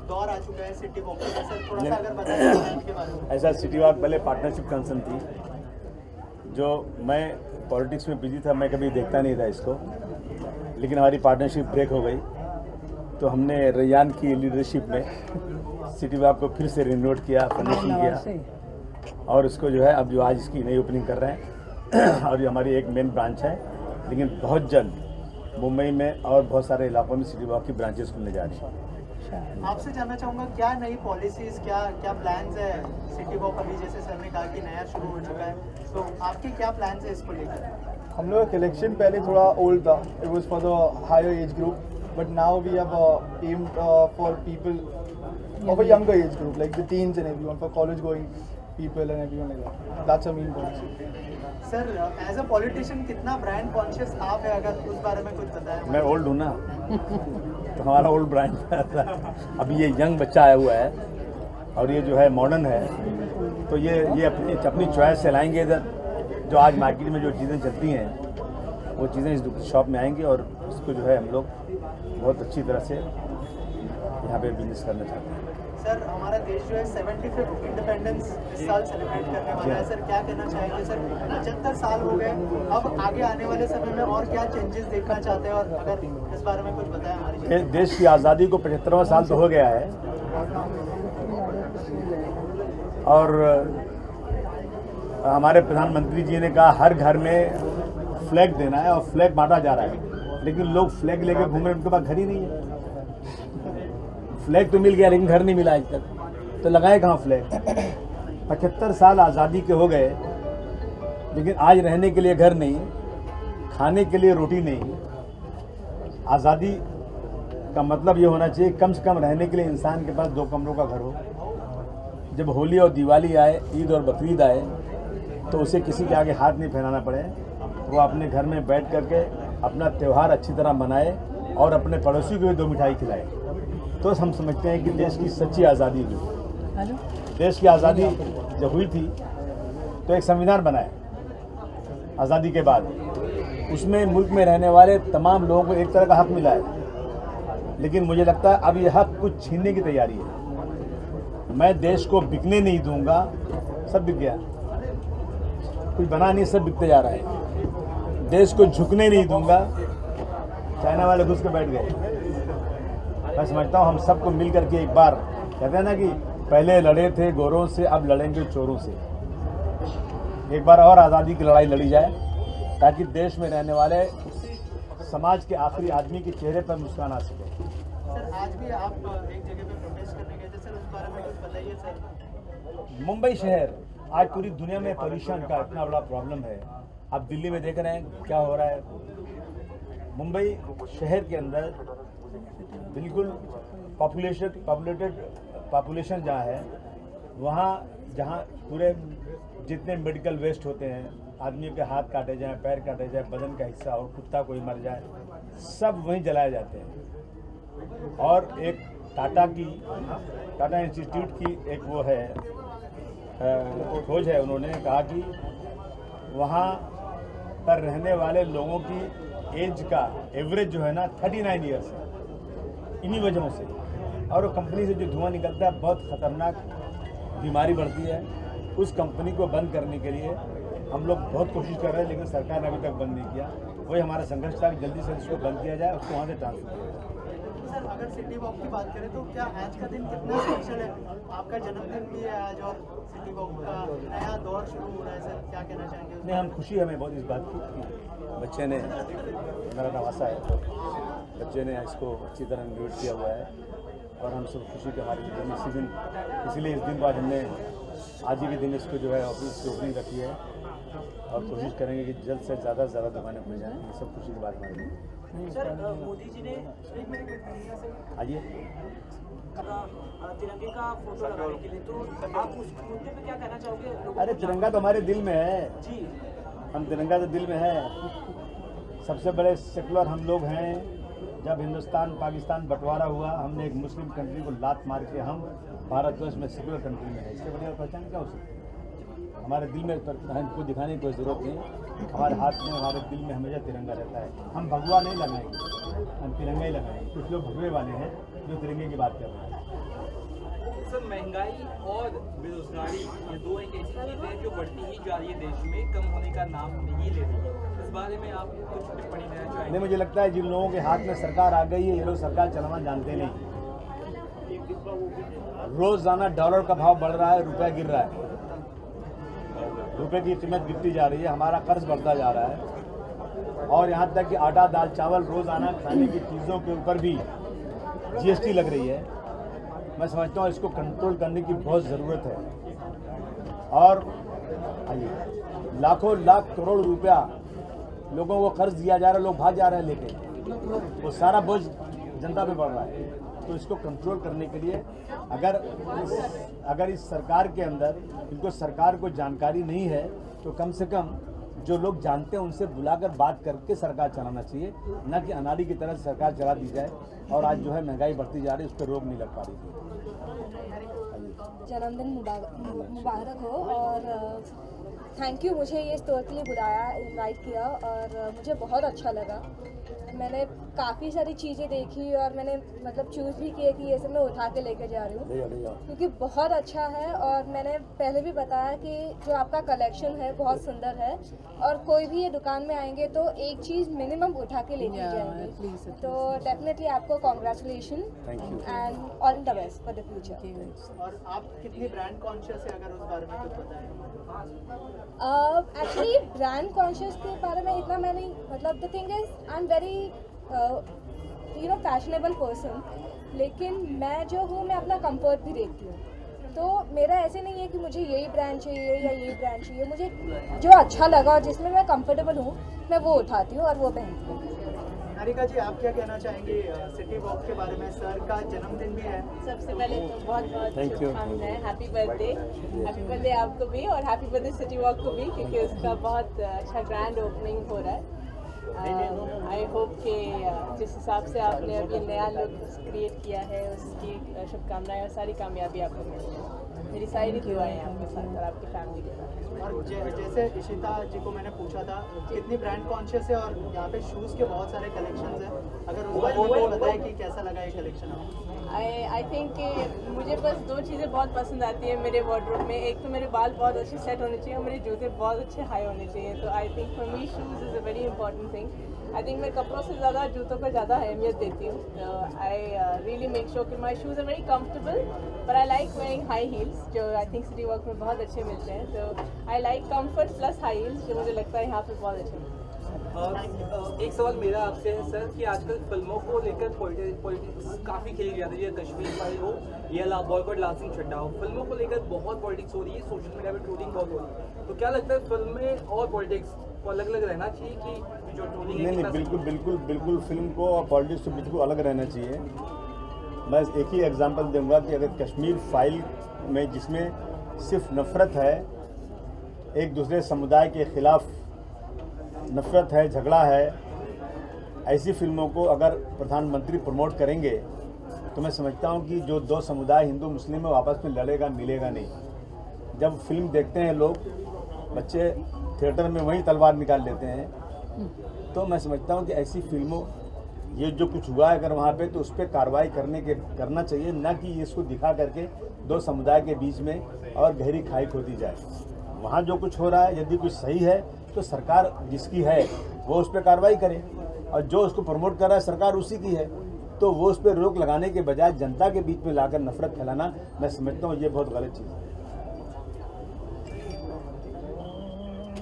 दौर आ चुका है सिटी वॉक का, सर थोड़ा सा अगर बताएं इसके बारे में। ऐसा सिटी वॉक पहले पार्टनरशिप कंसर्न थी, जो मैं पॉलिटिक्स में बिजी था, मैं कभी देखता नहीं था इसको, लेकिन हमारी पार्टनरशिप ब्रेक हो गई तो हमने रैयान की लीडरशिप में सिटी वॉक को फिर से रिनोवेट किया, फर्निशिंग किया और उसको जो है अब जो आज इसकी नई ओपनिंग कर रहे हैं और ये हमारी एक मेन ब्रांच है, लेकिन बहुत जल्द मुंबई में और बहुत सारे इलाकों में सिटी वॉक की ब्रांचेस खुलने जा रही हैं। आपसे जानना चाहूँगा क्या नई पॉलिसीज, क्या प्लान्स है सिटी वॉक, अभी जैसे सर ने कहा कि नया शुरू हो चुका है, तो आपके क्या प्लान्स है इसको लेकर? हम लोग का कलेक्शन पहले थोड़ा ओल्ड था, it was for the higher age group, but now we have aimed for people of a younger age group like the teens and everyone, for college going people and everyone like that. That's our main policy. Sir as a politician कितना brand conscious आप है, अगर उस बारे में कुछ बताएं। मैं ओल्ड हूँ ना तो हमारा ओल्ड ब्रांड अभी ये यंग बच्चा आया हुआ है और ये जो है मॉडर्न है, तो ये अपनी चॉइस से लाएंगे इधर। जो आज मार्केट में जो चीज़ें चलती हैं वो चीज़ें इस शॉप में आएंगी और इसको जो है हम लोग बहुत अच्छी तरह से यहाँ पे बिजनेस करना चाहते हैं। सर हमारा देश जो है 75th इंडिपेंडेंस इस साल सेलिब्रेट करने वाला है, सर क्या कहना चाहेंगे? सर 75 साल हो गए, अब आगे आने वाले समय में और क्या चेंजेस देखना चाहते हैं, और अगर इस बारे में कुछ बताएं हमारे देश की आज़ादी को 75वां साल तो हो गया है और हमारे प्रधानमंत्री जी ने कहा हर घर में फ्लैग देना है और फ्लैग बांटा जा रहा है, लेकिन लोग फ्लैग लेके घूम रहे हैं, उनके पास घर ही नहीं है। फ्लैग तो मिल गया लेकिन घर नहीं मिला आज तक, तो लगाए कहाँ फ्लैग? 75 साल आज़ादी के हो गए लेकिन आज रहने के लिए घर नहीं, खाने के लिए रोटी नहीं। आज़ादी का मतलब ये होना चाहिए कम से कम रहने के लिए इंसान के पास 2 कमरों का घर हो। जब होली और दिवाली आए, ईद और बकरीद आए, तो उसे किसी के आगे हाथ नहीं फैलाना पड़े, वो अपने घर में बैठ करके अपना त्यौहार अच्छी तरह मनाए और अपने पड़ोसी को भी 2 मिठाई खिलाए। तो हम समझते हैं कि देश की सच्ची आज़ादी हुई। देश की आज़ादी जब हुई थी तो एक संविधान बनाया आज़ादी के बाद, उसमें मुल्क में रहने वाले तमाम लोगों को एक तरह का हक मिला है, लेकिन मुझे लगता है अब यह हक कुछ छीनने की तैयारी है। मैं देश को बिकने नहीं दूंगा, सब बिक गया, कुछ बना नहीं, सब बिकते जा रहा है। देश को झुकने नहीं दूंगा, चाइना वाले घुस के बैठ गए। मैं समझता हूँ हम सबको मिल करके एक बार, कहते हैं ना कि पहले लड़े थे गोरों से, अब लड़ेंगे चोरों से, एक बार और आज़ादी की लड़ाई लड़ी जाए ताकि देश में रहने वाले समाज के आखिरी आदमी के चेहरे पर मुस्कान आ सके। सर आज भी आप एक जगह पे प्रोटेस्ट करने गए थे, सर उस बारे में कुछ बताइए। सर मुंबई शहर आज पूरी दुनिया में पॉल्यूशन का इतना बड़ा प्रॉब्लम है, आप दिल्ली में देख रहे हैं क्या हो रहा है। मुंबई शहर के अंदर बिल्कुल पॉपुलेशन जहाँ है, वहाँ जहाँ पूरे जितने मेडिकल वेस्ट होते हैं, आदमियों के हाथ काटे जाएं, पैर काटे जाए, बदन का हिस्सा और कुत्ता कोई मर जाए, सब वहीं जलाए जाते हैं। और एक टाटा इंस्टीट्यूट की एक वो है खोज है, उन्होंने कहा कि वहाँ पर रहने वाले लोगों की एज का एवरेज जो है ना 39 ईयर्स है, इन्हीं वजहों से। और वो कंपनी से जो धुआं निकलता है बहुत ख़तरनाक बीमारी बढ़ती है। उस कंपनी को बंद करने के लिए हम लोग बहुत कोशिश कर रहे हैं, लेकिन सरकार ने अभी तक बंद नहीं किया। वही हमारा संघर्ष था कि जल्दी से इसको बंद किया जाए, उसको वहाँ से ट्रांसफर किया जाए। सर अगर सिटी वॉक की बात करें तो क्या आज का दिन कितना स्पेशल है? आपका जन्मदिन भी है आज और सिटी वॉक का नया दौर शुरू हो रहा है, सर क्या कहना चाहेंगे? नहीं, हम खुशी हमें बहुत इस बात की, बच्चे ने मेरा नवासा है, बच्चे ने इसको अच्छी तरह इन्वेट किया हुआ है और हम सब खुशी के हमारे दिन इसी दिन, इसलिए इस दिन बाद हमने आज ही के दिन इसको जो है ऑफिस की ओपनिंग रखी है और कोशिश करेंगे कि जल्द से ज़्यादा दुकानें खुल जाएँ। ये सब खुशी की बात हमारे लिए। सर मोदी जी ने आइए तिरंगे का फोटो लगाने के लिए, तो आप उस मुद्दे पे क्या कहना चाहोगे? अरे तिरंगा तो हमारे दिल में है जी, हम तिरंगा तो दिल में है। सबसे बड़े सेकुलर हम लोग हैं। जब हिंदुस्तान पाकिस्तान बंटवारा हुआ, हमने एक मुस्लिम कंट्री को लात मार के हम भारतवर्ष में सेकुलर कंट्री में है। इससे बढ़िया पहचान क्या हो सकती है? हमारे दिल में को दिखाने की कोई ज़रूरत नहीं, हमारे हाथ में, हमारे दिल में हमेशा तिरंगा रहता है। हम भगवा नहीं लगाएंगे। हम तिरंगा ही लगाएंगे। कुछ लोग भगवे वाले हैं जो तिरंगे की बात कर रहे हैं। सर, महंगाई और बेरोजगारी ये दो एक ऐसी चीज़ें हैं जो बढ़ती ही जा रही है देश में, कम होने का नाम नहीं ले रही है। इस बारे में आप कुछ टिप्पणी देना चाहेंगे? नहीं, मुझे लगता है जिन लोगों के हाथ में सरकार आ गई है ये लोग सरकार चलाना जानते नहीं। रोजाना डॉलर का भाव बढ़ रहा है, रुपया गिर रहा है, रुपए की कीमत गिरती जा रही है, हमारा कर्ज बढ़ता जा रहा है, और यहाँ तक कि आटा दाल चावल रोजाना खाने की चीज़ों के ऊपर भी GST लग रही है। मैं समझता हूँ इसको कंट्रोल करने की बहुत ज़रूरत है। और आइए, लाखों लाख करोड़ रुपया लोगों को कर्ज दिया जा रहा है, लोग भाग जा रहे हैं लेके, वो सारा बोझ जनता पे बढ़ रहा है। तो इसको कंट्रोल करने के लिए अगर इस सरकार के अंदर इनको सरकार को जानकारी नहीं है तो कम से कम जो लोग जानते हैं उनसे बुलाकर बात करके सरकार चलाना चाहिए, न कि अनाड़ी की तरह सरकार चला दी जाए। और आज जो है महंगाई बढ़ती जा रही है, उस पर रोक नहीं लग पा रही है। जन्मदिन मुबारक हो और थैंक यू, मुझे ये स्टोर के लिए बुलाया, इनवाइट किया और मुझे बहुत अच्छा लगा। मैंने काफ़ी सारी चीज़ें देखी और मैंने मतलब चूज़ भी किए कि ये सब मैं उठा के लेके जा रही हूँ क्योंकि बहुत अच्छा है। और मैंने पहले भी बताया कि जो आपका कलेक्शन है बहुत सुंदर है और कोई भी ये दुकान में आएंगे तो एक चीज़ मिनिमम उठा के लेके जाएंगे। तो डेफिनेटली आपको congratulation and all the best for the future. और आप कितनी ब्रांड कॉन्शियस है, अगर उस बारे में कुछ बताएं? एक्चुअली ब्रांड कॉन्शियस के बारे में इतना मैं नहीं, मतलब the thing is I am very fashionable person, लेकिन मैं जो हूँ मैं अपना कंफर्ट भी देखती हूँ। तो मेरा ऐसे नहीं है कि मुझे यही ब्रांड चाहिए या यही ब्रांड चाहिए, मुझे जो अच्छा लगा और जिसमें मैं कंफर्टेबल हूँ मैं वो उठाती हूँ और वो पहनती हूँ। निहारिका जी, आप क्या कहना चाहेंगे सिटी वॉक के बारे में? सर का जन्मदिन भी है। सबसे पहले तो बहुत बहुत शुभकामनाएं, हैप्पी बर्थडे आपको भी और हैप्पी बर्थडे सिटी वॉक को भी, क्योंकि उसका बहुत अच्छा ग्रैंड ओपनिंग हो रहा है। आई होप कि जिस हिसाब से आपने अभी नया लुक क्रिएट किया है उसकी शुभकामनाएं और सारी कामयाबी आपको मिले। मेरी सारी दुआएं आपके साथ और आपकी फैमिली के साथ। और जैसे इशिता जी को मैंने पूछा था कितनी ब्रांड कॉन्शियस है और यहाँ पे शूज़ के बहुत सारे कलेक्शंस हैं, अगर उस बारे में बताएं कि कैसा लगा ये कलेक्शन? आई थिंक कि मुझे बस दो चीज़ें बहुत पसंद आती है मेरे वार्डरोब में। एक तो मेरे बाल बहुत अच्छे सेट होने चाहिए और मेरे जूते बहुत अच्छे हाई होने चाहिए। तो I think for me shoes is a very important thing. I think मैं कपड़ों से ज़्यादा जूतों को ज़्यादा अहमियत देती हूँ। आई रियली मेक श्योर कि my shoes are very comfortable, but I like wearing high heels जो आई थिंक सिटी वॉक में बहुत अच्छे मिलते हैं। तो I like comfort plus high heels जो मुझे लगता है यहाँ पे बहुत अच्छे मिलते हैं। एक सवाल मेरा आपसे है सर कि आजकल फिल्मों को लेकर पॉलिटिक्स काफ़ी खेली जाती है, कश्मीर फाइल हो या बॉयकॉट लासिंग चड्डा हो, फिल्मों को लेकर बहुत पॉलिटिक्स हो रही है, सोशल मीडिया पे ट्रोलिंग बहुत हो रही है। तो क्या लगता है फिल्में और पॉलिटिक्स को अलग अलग रहना चाहिए कि जो ट्रोलिंग है? नहीं, बिल्कुल फिल्म को और पॉलिटिक्स को बिल्कुल अलग रहना चाहिए। मैं एक ही एग्जांपल दूंगा कि अगर कश्मीर फाइल में जिसमें सिर्फ नफरत है, एक दूसरे समुदाय के खिलाफ नफरत है, झगड़ा है, ऐसी फिल्मों को अगर प्रधानमंत्री प्रमोट करेंगे तो मैं समझता हूं कि जो दो समुदाय हिंदू मुस्लिम है आपस में लड़ेगा मिलेगा नहीं। जब फिल्म देखते हैं लोग, बच्चे थिएटर में वहीं तलवार निकाल लेते हैं। तो मैं समझता हूं कि ऐसी फिल्मों, ये जो कुछ हुआ है अगर वहाँ पे, तो उस पर कार्रवाई करना चाहिए, न कि इसको दिखा करके दो समुदाय के बीच में और गहरी खाई खोदी जाए। वहाँ जो कुछ हो रहा है यदि कुछ सही है तो सरकार जिसकी है वो उस पर कार्रवाई करे, और जो उसको प्रमोट कर रहा है सरकार उसी की है, तो वो उस पर रोक लगाने के बजाय जनता के बीच में लाकर नफरत फैलाना, मैं समझता हूँ ये बहुत गलत चीज़ है।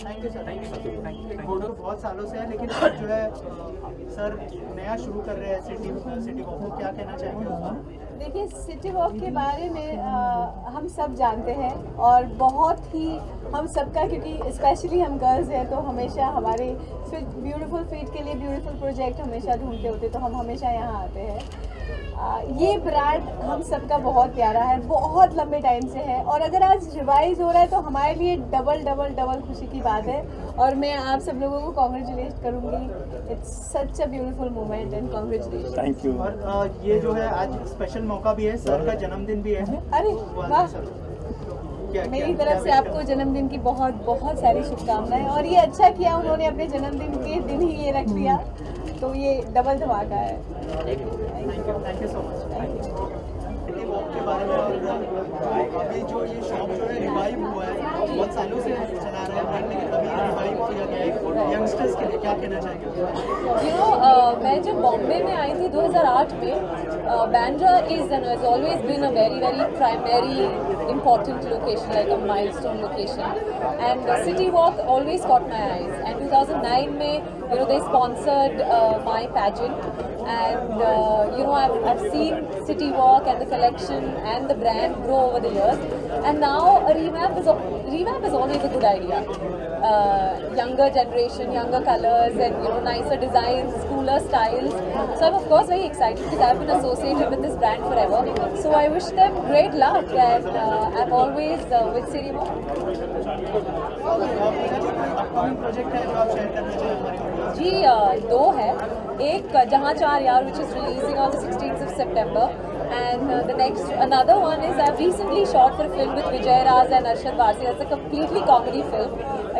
Thank you sir. Thank you. बहुत सालों से है, लेकिन आज जो है सर नया शुरू कर रहे हैं सिटी वॉक को, क्या कहना चाहेंगे? देखिए, सिटी वॉक के बारे में हम सब जानते हैं और बहुत ही हम सबका, क्योंकि स्पेशली हम गर्ल्स हैं तो हमेशा हमारे ब्यूटीफुल फीट के लिए ब्यूटीफुल प्रोजेक्ट हमेशा ढूंढते होते, तो हम हमेशा यहाँ आते हैं। ये ब्रांड हम सबका बहुत प्यारा है, बहुत लंबे टाइम से है, और अगर आज रिवाइज हो रहा है तो हमारे लिए डबल खुशी की बात है। और मैं आप सब लोगों को कॉन्ग्रेचुलेट करूँगी। It's such a beautiful moment and congratulation. Thank you. और ये जो है आज स्पेशल मौका भी है, सर का जन्मदिन भी है। अरे वाह, मेरी तरफ से आपको जन्मदिन की बहुत बहुत सारी शुभकामनाएं। और ये अच्छा किया उन्होंने अपने जन्मदिन के दिन ही ये रख लिया, तो ये डबल धमाका है। Thank you so much. City walk के बारे में और अभी जो ये शॉप जो है रिवाइव हुआ है, बहुत सालों से चला रहा है ब्रांड, लेकिन अभी रिवाइव किया गया है यंगस्टर्स के लिए, क्या कहना चाहेंगे? मैं जब बॉम्बे में आई थी 2008 में, Bandra has always been a very primary important location, like a milestone location, and City Walk always caught my eyes. And 2009 में they sponsored my pageant, and I've seen City Walk and the collection and the brand grow over the years, and now a revamp is always a good idea. Younger generation, younger colors, and nicer designs, cooler styles. So I'm of course very excited because I've been associated with this brand forever. So I wish them great luck, and I'm always with City Walk. Upcoming project है जो आप share करना चाहें हमारे audience? जी दो है, एक जहाँ चार यार which is releasing on the 16th of September, and another one is I've recently shot for a film with Vijay Raj and Arshad Varsi. It's a completely comedy film.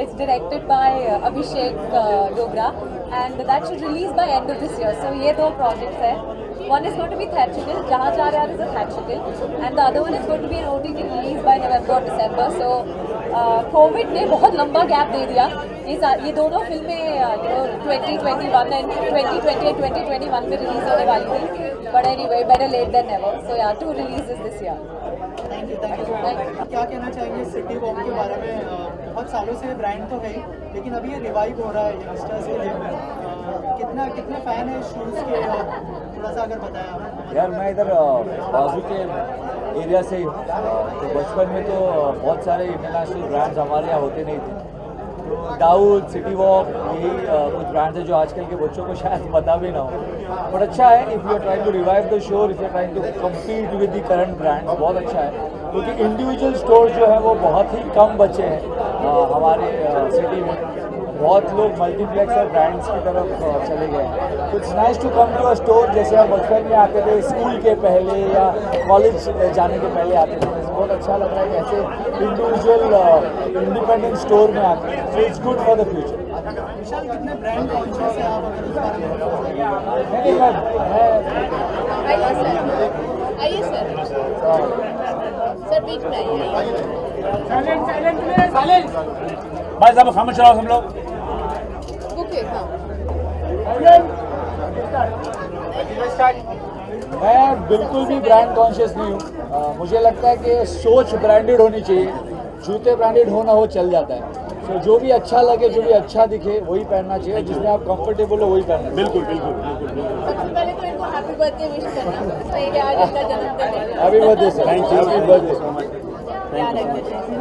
It's directed by Abhishek Dogra, and that should release by end of this year. So ये दो projects है. One is going to be theatrical, जहाँ चार यार is a theatrical, and the other one is going to be an OTT release by November or December. So Covid ने बहुत लंबा gap दे दिया, ये दोनों फिल्में 2021 and 2021 में रिलीज होने वाली थी, but anyway better late than never. So yeah 2 releases this year. Thank you क्या कहना चाहेंगे सिटी वॉक के बारे में? बहुत सालों से ब्रांड तो है, लेकिन अभी ये रिवाइव हो रहा है यंगस्टर्स के लिए, कितने फैन है शूज़ के, थोड़ा सा अगर बताया यार. मैं इधर बाजू के एरिया से ही हूँ, तो बचपन में तो बहुत सारे इंटरनेशनल ब्रांड्स हमारे यहाँ होते नहीं थे. तो दाऊद, सिटी वॉक, यही कुछ ब्रांड्स हैं जो आजकल के बच्चों को शायद पता भी ना हो. बट अच्छा है, if you are trying to revive the show, if you are trying to compete with the current brands, बहुत अच्छा है. क्योंकि इंडिविजुअल स्टोर जो है वो बहुत ही कम बचे हैं हमारे सिटी में. बहुत लोग मल्टीप्लेक्स और ब्रांड्स की तरफ चले गए हैं. It's nice to come to a store, जैसे हम बचपन में आते थे स्कूल के पहले या कॉलेज जाने के पहले आते थे. बहुत अच्छा लग रहा है कि ऐसे इंडिविजुअल इंडिपेंडेंट स्टोर में आते हैं. So it's good for the future. Vishal, कितने ब्रांड कॉन्शियस है आप, अगर उस बारे में आइए सर बीच में आइए. भाई साहब खामोश रहो हम लोग. मैं बिल्कुल भी ब्रांड कॉन्शियस नहीं हूँ. मुझे लगता है कि सोच ब्रांडेड होनी चाहिए, जूते ब्रांडेड होना हो चल जाता है. तो जो भी अच्छा लगे, जो भी अच्छा दिखे वही पहनना चाहिए, जिसमें आप कंफर्टेबल हो वही पहनना. बिल्कुल बिल्कुल बिल्कुल. सबसे पहले तो इनको हैप्पी बर्थडे विश करना, सही है, आज इनका जन्मदिन है. Happy birthday sir. Thank you. Happy birthday so much. याद रखना चाहिए.